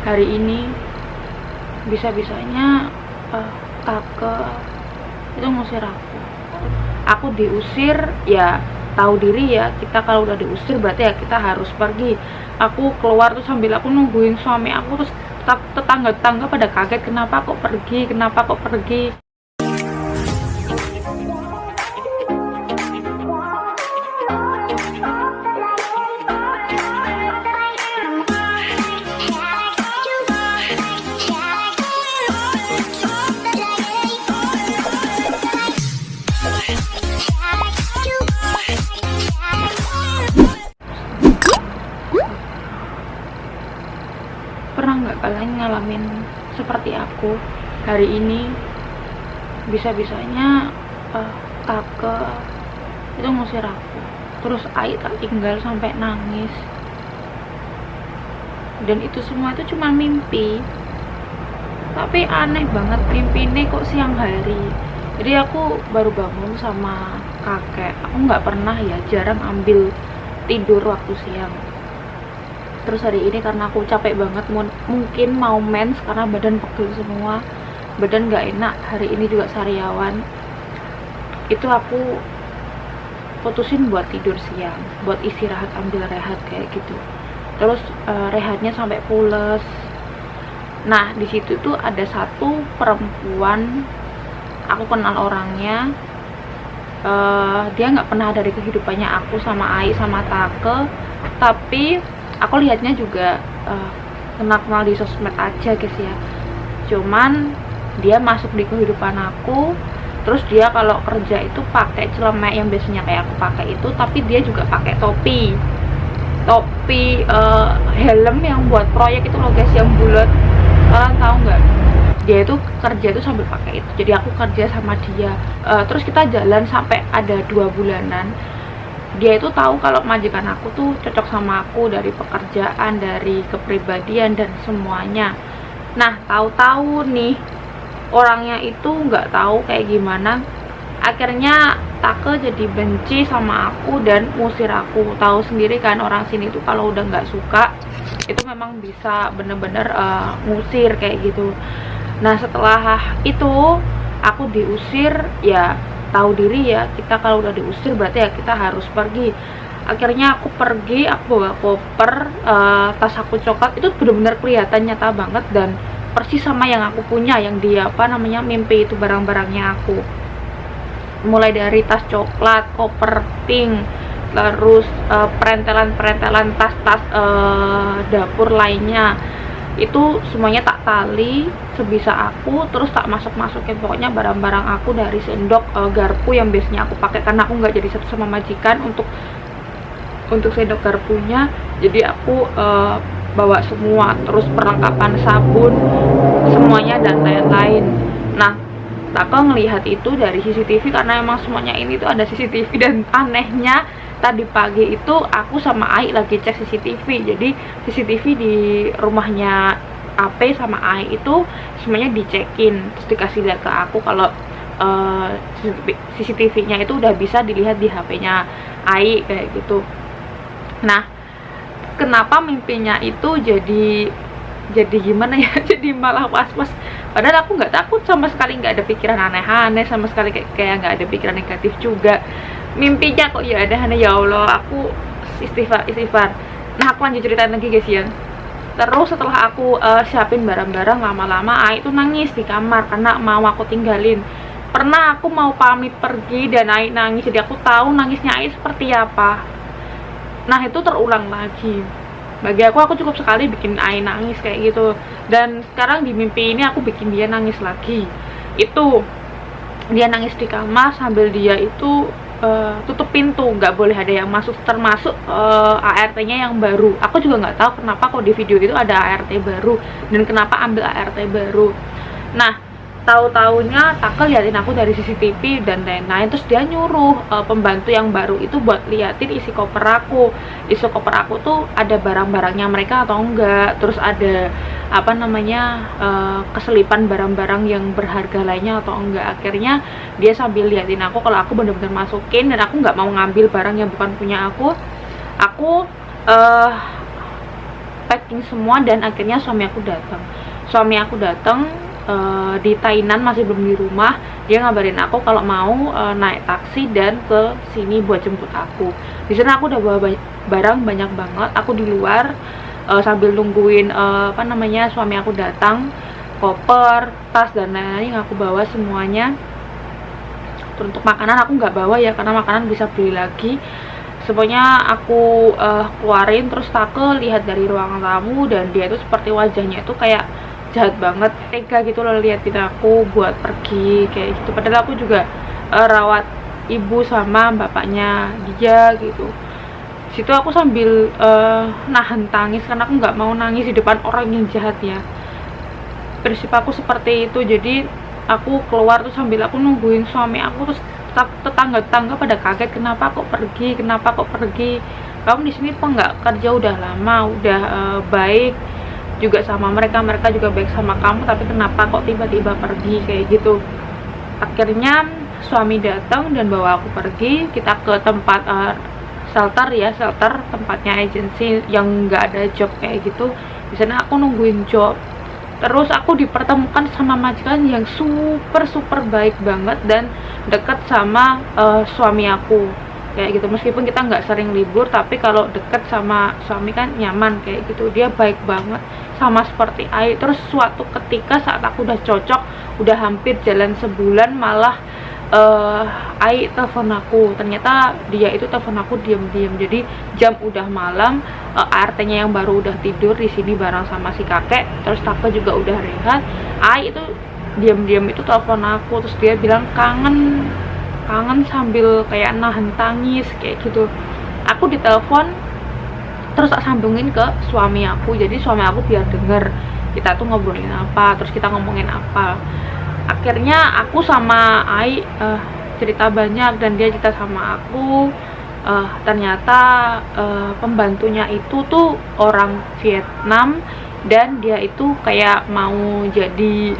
hari ini bisa-bisanya Take itu ngusir aku diusir. Ya tahu diri ya, kita kalau udah diusir berarti ya kita harus pergi. Aku keluar tuh sambil aku nungguin suami aku, terus tetangga-tetangga pada kaget, kenapa kok pergi. Pernah nggak kalian ngalamin seperti aku? Hari ini bisa-bisanya Take itu ngusir aku, terus Ai tak tinggal sampai nangis, dan itu semua itu cuma mimpi. Tapi aneh banget, mimpi ini kok siang hari. Jadi aku baru bangun sama kakek. Aku nggak pernah ya, jarang ambil tidur waktu siang. Terus hari ini karena aku capek banget, mungkin mau mens karena badan pegel semua, badan nggak enak. Hari ini juga sariawan, itu aku putusin buat tidur siang, buat istirahat, ambil rehat kayak gitu. Terus rehatnya sampai pules. Nah di situ tuh ada satu perempuan, aku kenal orangnya. Dia nggak pernah ada di kehidupannya aku sama Ai sama Take, tapi aku lihatnya juga kenal di sosmed aja guys ya. Cuman dia masuk di kehidupan aku. Terus dia kalau kerja itu pakai celemek yang biasanya kayak aku pakai itu, tapi dia juga pakai topi helm yang buat proyek itu loh guys, yang bulat. Kalian tahu nggak? Dia itu kerja itu sambil pakai itu. Jadi aku kerja sama dia. Terus kita jalan sampai ada 2 bulanan. Dia itu tahu kalau majikan aku tuh cocok sama aku dari pekerjaan, dari kepribadian dan semuanya. Nah tahu-tahu nih orangnya itu nggak tahu kayak gimana, akhirnya Take jadi benci sama aku dan ngusir aku. Tahu sendiri kan orang sini tuh kalau udah nggak suka itu memang bisa bener-bener ngusir kayak gitu. Nah setelah itu aku diusir, ya tahu diri ya, kita kalau udah diusir berarti ya kita harus pergi. Akhirnya aku pergi, aku bawa koper, tas aku coklat itu benar-benar kelihatan nyata banget dan persis sama yang aku punya, yang dia mimpi itu barang-barangnya aku. Mulai dari tas coklat, koper pink, terus perentelan-perentelan tas-tas dapur lainnya, itu semuanya tak tali sebisa aku, terus tak masukin pokoknya barang-barang aku, dari sendok, garpu yang biasanya aku pakai karena aku nggak jadi satu sama majikan untuk sendok garpunya. Jadi aku bawa semua, terus perlengkapan sabun semuanya dan lain-lain. Nah Take ngelihat itu dari CCTV karena emang semuanya ini tuh ada CCTV. Dan anehnya tadi pagi itu aku sama Ai lagi cek CCTV. Jadi CCTV di rumahnya AP sama Ai itu semuanya dicekin, terus dikasih lihat ke aku kalau CCTV-nya itu udah bisa dilihat di HP-nya Ai kayak gitu. Nah kenapa mimpinya itu jadi gimana ya, jadi malah was-was. Padahal aku nggak takut sama sekali, nggak ada pikiran aneh-aneh sama sekali, kayak nggak ada pikiran negatif juga. Mimpinya kok ya ada aneh, ya Allah, aku istighfar. Nah aku lanjut ceritain lagi guys ya. Terus setelah aku siapin barang-barang, lama-lama Ai itu nangis di kamar karena mau aku tinggalin. Pernah aku mau pamit pergi dan Ai nangis, jadi aku tahu nangisnya Ai seperti apa. Nah itu terulang lagi. Bagi aku cukup sekali bikin Ai nangis kayak gitu. Dan sekarang di mimpi ini aku bikin dia nangis lagi. Itu dia nangis di kamar sambil dia itu tutup pintu, nggak boleh ada yang masuk, termasuk ART-nya yang baru. Aku juga nggak tahu kenapa kok di video itu ada ART baru dan kenapa ambil ART baru. Nah tahu-taunya Take liatin aku dari CCTV dan lain-lain. Terus dia nyuruh pembantu yang baru itu buat liatin isi koper aku. Isi koper aku tuh ada barang-barangnya mereka atau enggak, terus ada keselipan barang-barang yang berharga lainnya atau enggak. Akhirnya dia sambil liatin aku kalau aku bener-bener masukin, dan aku nggak mau ngambil barang yang bukan punya aku packing semua, dan akhirnya suami aku datang di Tainan, masih belum di rumah. Dia ngabarin aku kalau mau naik taksi dan ke sini buat jemput aku. Di sana aku udah bawa barang banyak banget. Aku di luar sambil nungguin suami aku datang, koper, tas, dan lain-lain yang aku bawa semuanya. Untuk makanan aku nggak bawa ya, karena makanan bisa beli lagi. Semuanya aku keluarin. Terus Take lihat dari ruang tamu, dan dia itu seperti wajahnya itu kayak jahat banget, tega gitu loh liatin aku buat pergi kayak gitu. Padahal aku juga rawat ibu sama bapaknya dia gitu. Situ aku sambil nahan tangis, karena aku nggak mau nangis di depan orang yang jahat ya. Prinsip aku seperti itu. Jadi aku keluar tuh sambil aku nungguin suami aku. Terus tetangga-tetangga pada kaget, kenapa kok pergi, kamu di sini kok nggak kerja, udah lama, udah baik juga sama mereka juga baik sama kamu, tapi kenapa kok tiba-tiba pergi kayak gitu. Akhirnya suami datang dan bawa aku pergi. Kita ke tempat shelter tempatnya agensi yang nggak ada job kayak gitu. Di sana aku nungguin job. Terus aku dipertemukan sama majikan yang super baik banget dan deket sama suami aku kayak gitu. Meskipun kita nggak sering libur, tapi kalau deket sama suami kan nyaman kayak gitu. Dia baik banget, sama seperti Ai. Terus suatu ketika saat aku udah cocok, udah hampir jalan sebulan, malah Ai telepon aku. Ternyata dia itu telepon aku diam-diam. Jadi jam udah malam, ART-nya yang baru udah tidur di sini bareng sama si kakek. Terus Take juga udah rehat. Ai itu diam-diam itu telepon aku. Terus dia bilang kangen sambil kayak nahan tangis kayak gitu. Aku ditelepon, terus tak sambungin ke suami aku. Jadi suami aku biar denger kita tuh ngobrolin apa, terus kita ngomongin apa. Akhirnya aku sama Ai cerita banyak, dan dia cerita sama aku ternyata pembantunya itu tuh orang Vietnam, dan dia itu kayak mau jadi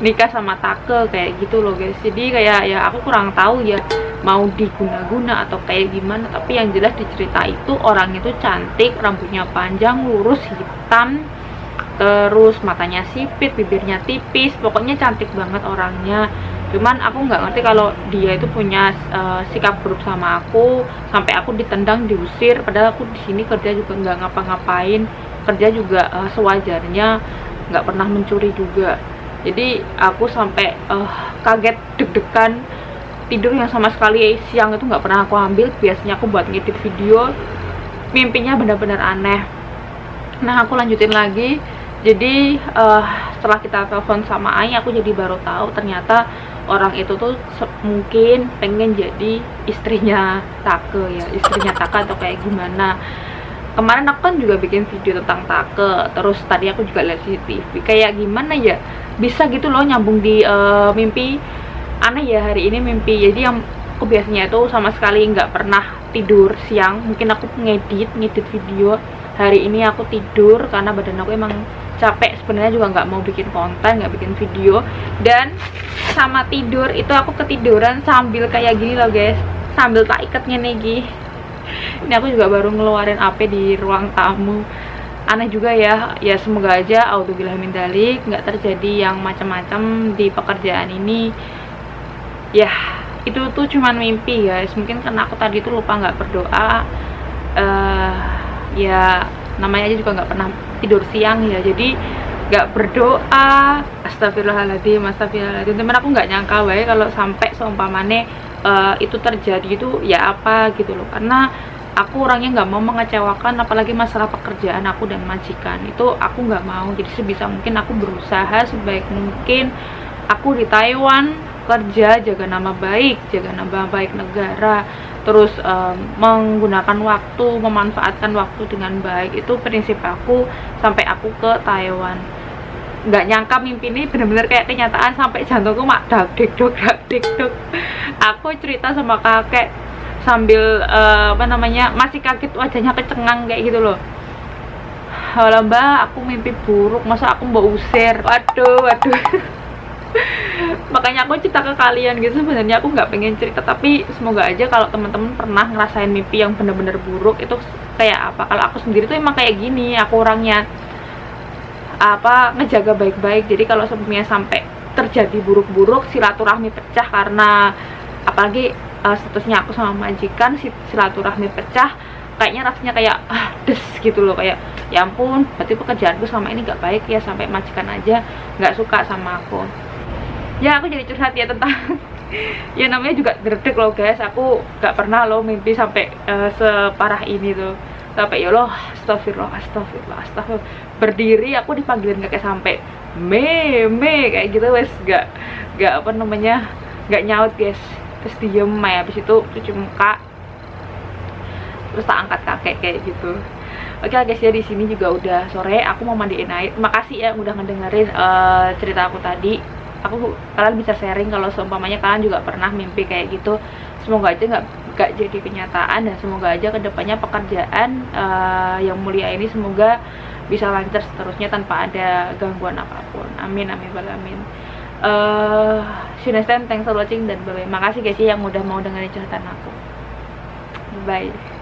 nikah sama Take kayak gitu loh guys. Jadi kayak ya aku kurang tahu ya mau diguna-guna atau kayak gimana, tapi yang jelas di cerita itu orangnya tuh cantik, rambutnya panjang, lurus, hitam, terus matanya sipit, bibirnya tipis, pokoknya cantik banget orangnya. Cuman aku nggak ngerti kalau dia itu punya sikap buruk sama aku, sampai aku ditendang, diusir. Padahal aku di sini kerja juga nggak ngapa-ngapain, kerja juga sewajarnya, nggak pernah mencuri juga. Jadi aku sampai kaget, deg-degan, tidur yang sama sekali siang itu nggak pernah aku ambil. Biasanya aku buat ngedit video, mimpinya benar-benar aneh. Nah aku lanjutin lagi. Jadi setelah kita telepon sama Ai, aku jadi baru tahu ternyata orang itu tuh mungkin pengen jadi istrinya Take ya, istrinya Take atau kayak gimana. Kemarin aku kan juga bikin video tentang Take, terus tadi aku juga lihat CCTV. Kayak gimana ya, bisa gitu loh nyambung di mimpi. Aneh ya hari ini mimpi. Jadi yang aku biasanya itu sama sekali nggak pernah tidur siang. Mungkin aku ngedit video. Hari ini aku tidur karena badan aku emang capek. Sebenarnya juga nggak mau bikin konten, nggak bikin video. Dan sama tidur itu aku ketiduran sambil kayak gini loh guys, sambil tak ikatnya nih. Ini aku juga baru ngeluarin AP di ruang tamu. Aneh juga ya. Ya semoga aja auzubillah min dzalik nggak terjadi yang macam-macam di pekerjaan ini. Ya itu tuh cuman mimpi guys. Mungkin karena aku tadi tuh lupa nggak berdoa. Ya namanya aja juga nggak pernah tidur siang ya, jadi nggak berdoa. Astagfirullahaladzim. Temen aku nggak nyangka baik kalau sampai seumpamane itu terjadi itu ya apa gitu loh. Karena aku orangnya nggak mau mengecewakan, apalagi masalah pekerjaan aku dan majikan itu aku nggak mau. Jadi sebisa mungkin aku berusaha sebaik mungkin. Aku di Taiwan kerja, jaga nama baik negara, terus menggunakan waktu, memanfaatkan waktu dengan baik. Itu prinsip aku sampai aku ke Taiwan. Nggak nyangka mimpi ini bener-bener kayak kenyataan, sampai jantungku mak dak dik dok. Aku cerita sama kakek sambil masih kaget, wajahnya kecengang kayak gitu loh. Halo mbak, aku mimpi buruk, masa aku mau usir. Waduh makanya aku cerita ke kalian gitu. Sebenarnya aku nggak pengen cerita, tapi semoga aja kalau teman-teman pernah ngerasain mimpi yang bener-bener buruk, itu kayak apa. Kalau aku sendiri tuh emang kayak gini, aku orangnya apa, ngejaga baik-baik. Jadi kalau sebelumnya sampai terjadi buruk-buruk, silaturahmi pecah karena apalagi statusnya aku sama majikan, silaturahmi pecah, kayaknya rasanya kayak des gitu loh, kayak ya ampun, berarti pekerjaanku selama ini gak baik ya, sampai majikan aja nggak suka sama aku. Ya aku jadi curhat ya tentang ya namanya juga dredeg loh guys, aku gak pernah loh mimpi sampai separah ini tuh, sampai ya Allah, astagfirullah, berdiri aku dipanggilin kakek sampai me kayak gitu, wes gak apa namanya, gak nyaut guys, terus diem ya, habis itu cuci muka, terus tak angkat kakek kayak gitu. Oke guys ya, di sini juga udah sore, aku mau mandiin air. Makasih ya udah ngedengerin cerita aku tadi. Kalian bisa sharing kalau seumpamanya kalian juga pernah mimpi kayak gitu. Semoga aja nggak jadi kenyataan, dan semoga aja kedepannya pekerjaan yang mulia ini semoga bisa lancar seterusnya tanpa ada gangguan apapun. Amin amin amin. See you next time, thanks for watching dan bye bye. Makasih guys ya yang udah mau dengerin cerita aku. Bye.